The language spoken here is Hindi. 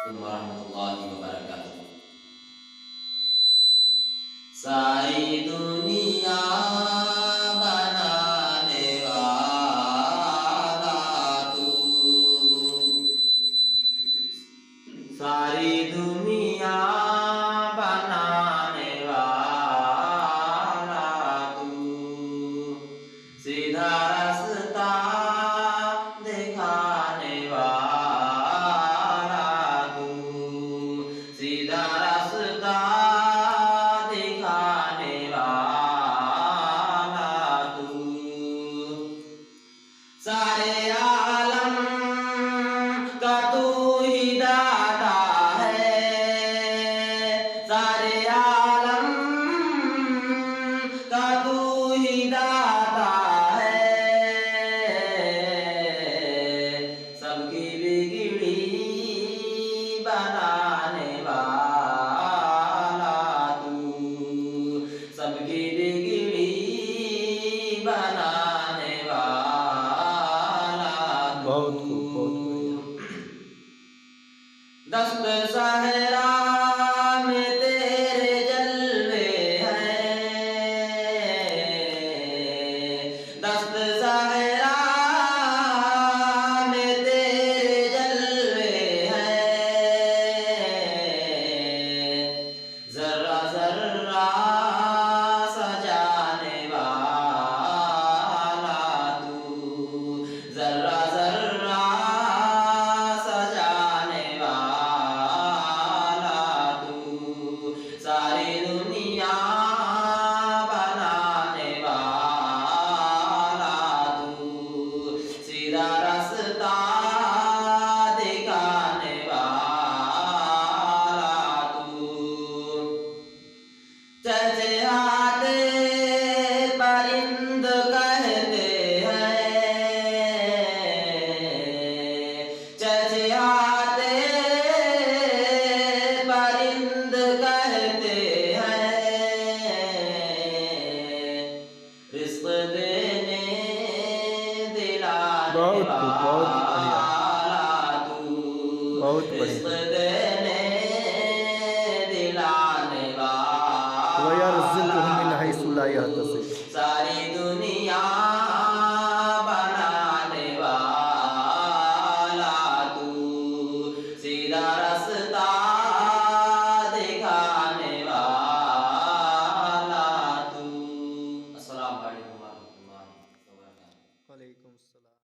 warahmatullahi wabarakatuh. सारी दुनिया बनाने वाला तू, सारी दुनिया बनाने वाला तू, सीधा रास्ता दिखाने वाला तू, सीधा रास्ता दिखाने वाला तू, सारे आलम का तू ही दाता है, सारे आलम का तू ही दाता है, सबकी बिगड़ी बनाने वाला तू, सबकी बिगड़ी बनाने वाला तू। बहुत खूब, बहुत बढ़िया। दस्त सहरा में तेरे जलवे हैं, दस्त सहरा में तेरे जलवे हैं, जर्रा जर्रा सजाने वाला तू, जर्रा जर्रा सजाने वाला तू, सारी दुनिया बनाने वाला तू, सीधा रास्ता दिखाने वाला तू, चहचहाते परिंद कहते हैं, चहचहाते परिंद कहते हैं, रिज़्क़ देने दिलाने बहुत खूब, बहुत बढ़िया। वाला तू, बहुत रिज़्क़ बढ़िया। देने दिलाने वाला वयरज़ुक़हु मिन हैसु ला यहतसिब।